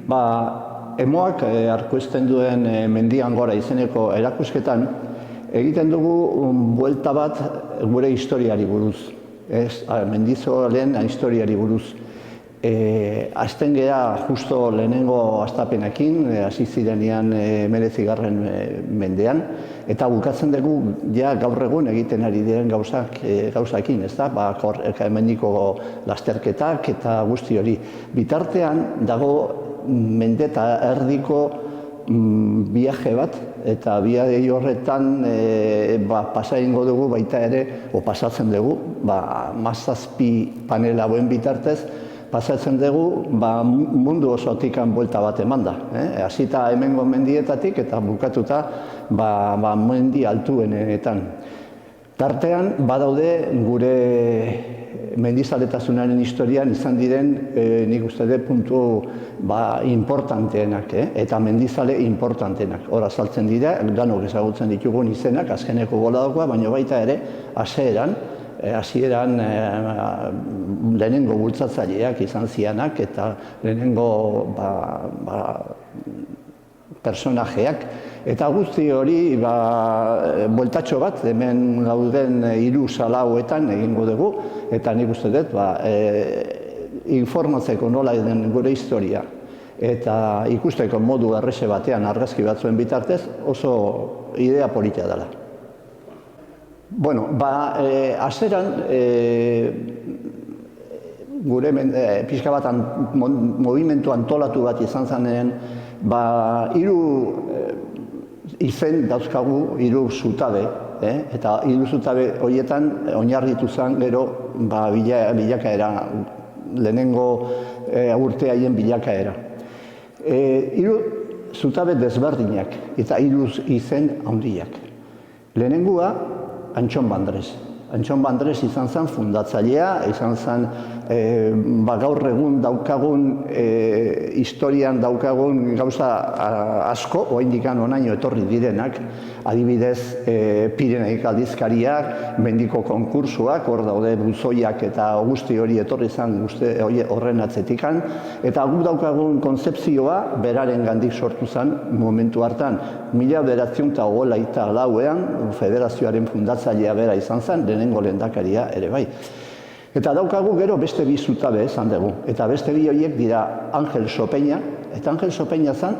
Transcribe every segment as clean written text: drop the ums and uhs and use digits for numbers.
Emoak aurkezten duen Mendian Gora izeneko erakusketan egiten dugu buelta bat gure historiari buruz, Mendizoaren historiari buruz. Hasten gea justo lehenengo hastapenekin, hasi zirenean 19. mendean, eta bukatzen dugu ja gaur egun egiten ari diren gauzakin, ezta? Hemendiko lasterketak eta guzti hori. Bitartean dago mende eta erdiko viaje bat, eta viaje horretan pasa egingo dugu baita ere, pasatzen dugu, 17 panel hauen bitartez, pasatzen dugu mundu osotikan buelta bat eman da. Hasita hemengo mendietatik eta bukatuta mendi altuenetan. Tartean badaude gure mendizaletasunaren historian izan diren nik uste dut puntu importanteenak eta mendizale importanteenak. Hor azaltzen dira, danok ezagutzen ditugun izenak, azkeneko boladokoa, baina baita ere hasieran lehenengo bultzatzaileak izan zianak eta lehenengo personajeak. Eta guzti hori bueltatxo bat hemen gauden 3 salauetan egingo dugu, eta nik uste dut informatzeko nola den gure historia eta ikusteko modu errese batean argazki batzuen bitartez oso idea polita dela. Hasieran gure pixka bat movimentu antolatu bat izan zanean, 3 izen dauzkagu, 3 zutabe, eta 3 zutabe horietan oinarritu zen gero bilakaera, lehenengo urte haien bilakaera. 3 zutabe desberdinak eta 3 izen handiak. Lehenengoa Antxon Bandrez. Antxon Bandrez izan zen fundatzailea, izan zen gaur egun daukagun, historian daukagun gauza asko, oraindikan honaino etorri direnak, adibidez Pireneik aldizkariak, mendiko konkursoak, hor daude buzoiak eta guzti hori etorri zen horren atzetikan, eta gu daukagun kontzepzioa beraren gandik sortu zen momentu hartan. 1924ean federazioaren fundatzailea bera izan zen, lehenengo lehendakaria ere bai. Eta daukagu gero beste 2 zutabe esan dugu. Eta beste 2 horiek dira Angel Sopeña, eta Angel Sopeña zen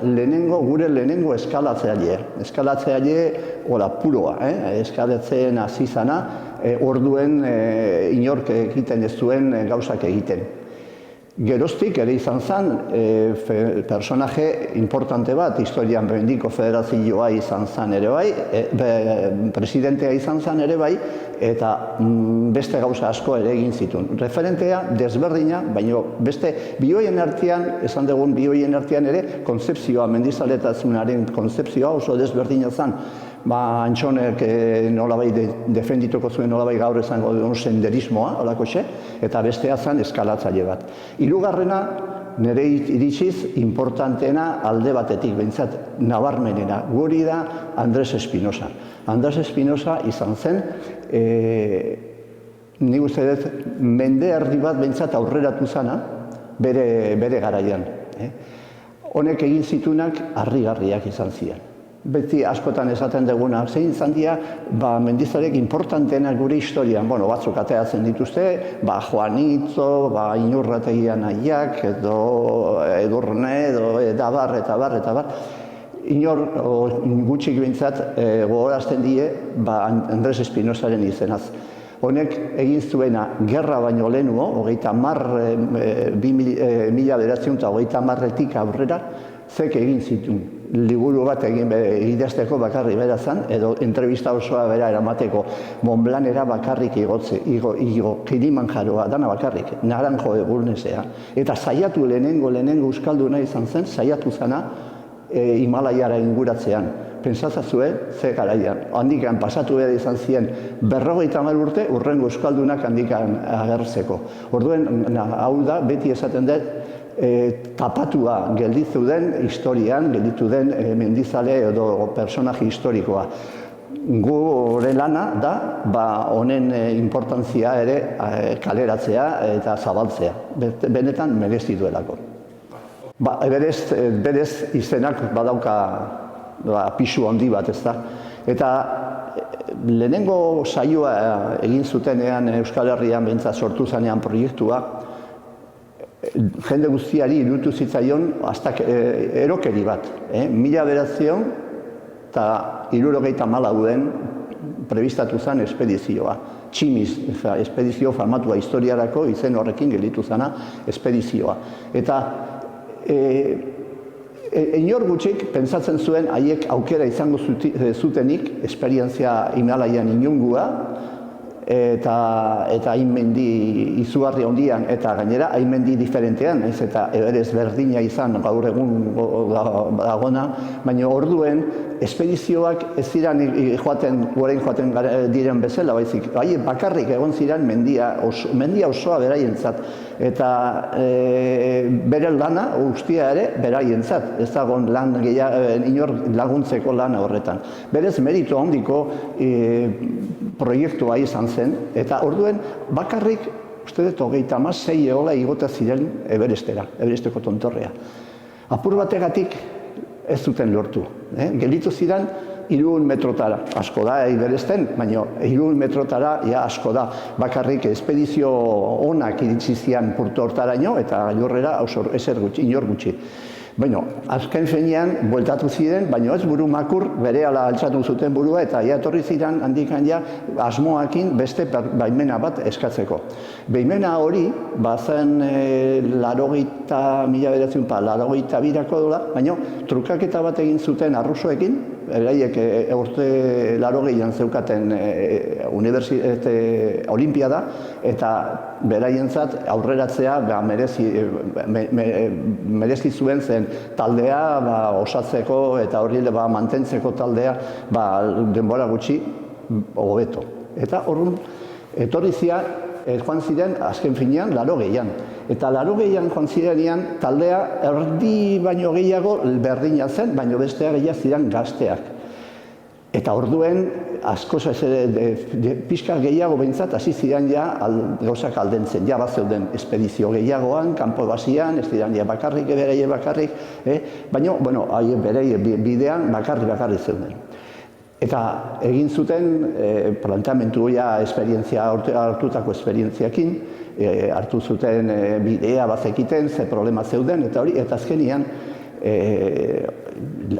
gure lehenengo eskalatzaile. Eskalatzaile puroa, eskalatzen hasi zana, orduen inork egiten ez zuen gauzak egiten. Geroztik ere izan zen personaje importante bat, historian Mendiko Federazioa izan zen ere bai, presidentea izan zen ere bai, eta beste gauza asko ere egin zituen. Referentea desberdina, baina beste bioien artean, esan dugun bioien artean ere, kontzepzioa, mendizaletasunaren kontzepzioa oso desberdina zen. Antxonek nolabait defendituko zuen nolabait gaur esango duen senderismoa, eta bestea zen eskalatzaile bat. 3. nire iritsiz importanteena alde batetik, behintzat nabarmenena, guri da Andres Espinosa. Andres Espinosa izan zen, nik uste dut, mende erdi bat behintzat aurreratu zana bere garaian. Honek egin zitunak harrigarriak izan ziren. Beti askotan esaten duguna, zein izan dira, mendizalek importanteena gure historian, batzuk ateratzen dituzte, Juanitzo, Inurrategia nahiak, edo Edurne, edo eta bar. Inor gutxik behintzat gogorazten die Andres Espinosaren izenaz. Honek egin zuena gerra baino lehenuo, 1930etik aurrera, zek egin zituen. Liburu bat idazteko bakarrik bera zen, edo entrevista osoa bera eramateko Montblancera bakarrik igo, Kilimanjaroa, dana bakarrik, Naranjo egurnesea. Eta saiatu lehenengo euskalduna izan zen, saiatu zana Himalaiara inguratzean. Pensatzazue, ze garaian. Handikan pasatu behar izan ziren 50 urte, urrengo euskaldunak handikan agertzeko. Orduen, hau da, beti esaten dut, tapatua gelditu den historian, gelditu den mendizale edo personaje historikoa. Gure lana da, honen importantzia ere kaleratzea eta zabaltzea. Benetan merezi duelako. Berez izenak badauka pisu handi bat, ez da. Eta lehenengo saioa egin zutenean Euskal Herrian behintzat sortu zanean proiektua, jende guztiari iruditu zitzaion erokeri bat. 1974 prebistatu zen espedizioa. Tximiz, espedizio famatua historiarako izen horrekin gelditu zena espedizioa. Eta inor gutxik pentsatzen zuen haiek aukera izango zutenik, esperientzia Himalaian inungua, eta hainmendi izugarri handian, eta gainera hainmendi diferentean, ez eta berez berdina izan gaur egun dagona, baina orduen espedizioak ez ziren orain joaten diren bezala, baizik, bakarrik egon ziren mendia osoa beraientzat, eta bere lana guztia ere beraientzat, ez dagoen lan inor laguntzeko lana horretan. Berez meritu handiko proiektua izan zen, eta orduen bakarrik, uste dut, 36 eola igota ziren Everesteko tontorrea. Apur bategatik ez zuten lortu. Gelditu ziren 300 metrotara. Asko da Everesten, baina 300 metrotara asko da. Bakarrik espedizio onak iritsi zian Porto Hortaraino, eta gailurrera inor gutxi. Bueno, azken finean, bueltatu ziren, baina ez buru makur, berehala altxatu zuten burua, eta etorri ziren handikan asmoakin beste baimena bat eskatzeko. Baimena hori, bazen 82ko dola, baina trukaketa bat egin zuten arrusoekin, beraiek urte 80an zeukaten olimpiada, eta beraientzat aurreratzea merezi zuen zen taldea osatzeko eta hori mantentzeko taldea denbora gutxi hobeto. Eta horren etorrizia joan ziren azken finean 80an. Eta 80an joan zirenean taldea erdi baino gehiago berdina zen, baino bestea gehiago ziren gazteak. Eta orduen, askoz pixka gehiago behintzat, hasi ziren gauzak aldentzen. Bazeuden espedizio gehiagoan, kanpo basian, ez ziren bakarrik, bereie bakarrik, baina, bereie bidean bakarrik zeuden. Eta egin zuten planteamendu hartutako esperientziakin, hartu zuten bidea bazekiten, ze problema zeuden, eta hori, eta azkenian,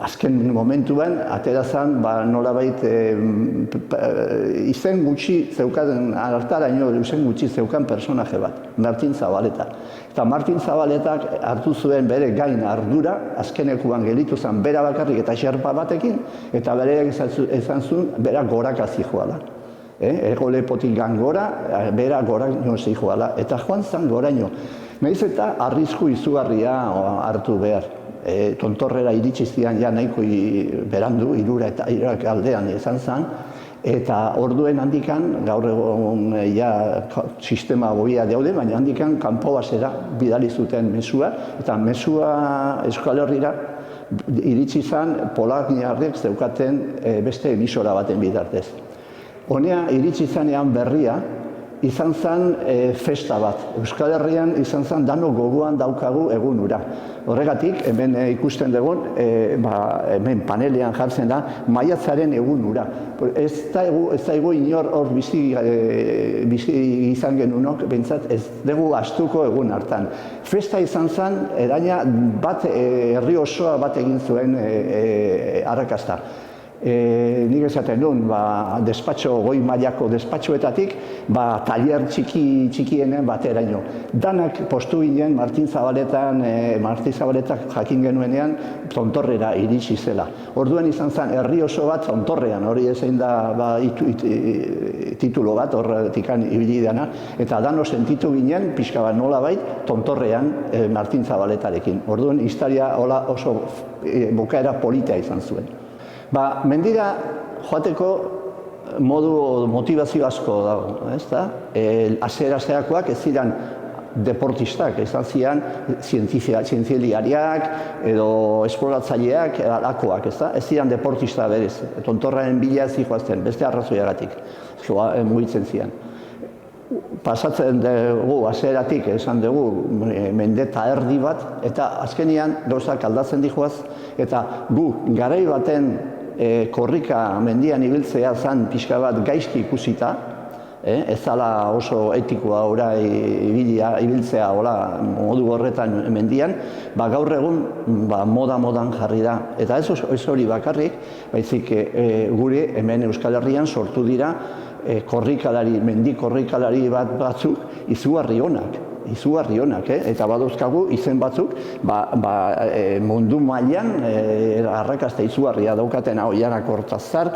azken momentuan, aterazan, nolabait izen gutxi zeukan, hartaraino izen gutxi zeukan personaje bat, Martin Zabaleta. Eta Martin Zabaletak hartu zuen bere gain ardura, azkenekuan gelditu zen bera bakarrik eta xerpa batekin, eta bereak ezan zuen, bera goraka zijoala. Ego lepotik gangora, bera goraino zijoala, eta joan zen goraino. Nahiz eta arrisku izugarria hartu behar. Tontorrera iritsi zian nahiko berandu, 3 aldean izan zen, eta orduen handikan, gaur egun sistema goia daude, baina handikan kanpo basera bidali zuten mesua, eta mesua Euskal Herrira iritsi zen poloniarrek zeukaten beste emisora baten bitartez. Honea iritsi zanean berria, izan zen festa bat. Euskal Herrian izan zen dano gogoan daukagu egun hura. Horregatik, hemen ikusten dugun, hemen panelean jartzen da, maiatzaren egun hura. Ez daigu inor hor bizi izan genunok, bentsat ez dugu astuko egun hartan. Festa izan zen, eraina bat, herri osoa bat egin zuen arrakasta. Nik esaten duen, goi mailako despatxoetatik, talier txikienen bateraino. Danak postu ginen Martin Zabaletak jakin genuenean tontorrera iritsi zela. Orduen izan zen herri oso bat tontorrean, hori ezein da titulo bat, horretikan ibili dena, eta dano sentitu ginen, pixka bat nolabait, tontorrean Martin Zabaletarekin. Orduen historia oso bukaera politea izan zuen. Mendira joateko motivazio asko dago, ez da? Hasierakoak ez ziren deportistak, izan ziren zientzialiariak edo esploratzaileak, alakoak, ez da? Ez ziren deportista berez, tontorraren bila ez zijoazten, beste arrazoiagatik, mugitzen ziren. pasatzen dugu, hasieratik esan dugu, mendeta erdi bat, eta azkenean gauzak aldatzen dijoaz, eta gu garai baten korrika mendian ibiltzea zen pixka bat gaizki ikusita, ez zala oso etikoa ibiltzea modu horretan mendian, gaur egun modan jarri da. Eta ez hori bakarrik, baizik gure hemen Euskal Herrian sortu dira mendi korrikalari batzuk izugarri onak, eta badauzkagu izen batzuk mundu mailan arrakasta izugarria daukaten Oihana Kortazar,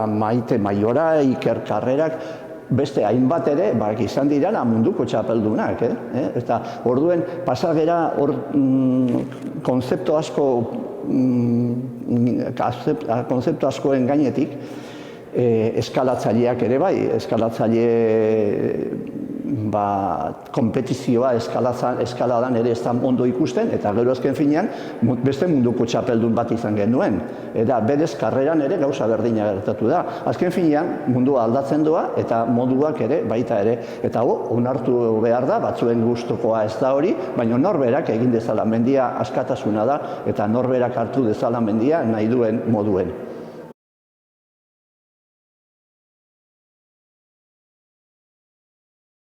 Maite Maiora, Iker Karrerak, beste hainbat ere izan direla munduko txapeldunak. Eta orduen pasagera hor konzeptu askoen gainetik, eskalatzaileak ere bai, kompetizioa eskaladan ere ez da ondo ikusten, eta gero azken finean beste munduko txapeldun bat izan genuen. Eta berez karreran ere gauza berdina gertatu da. Azken finean mundua aldatzen doa eta moduak ere baita ere. Eta onartu behar da, batzuen gustukoa ez da hori, baina norberak egin dezala mendia askatasuna da eta norberak hartu dezala mendia nahi duen moduen.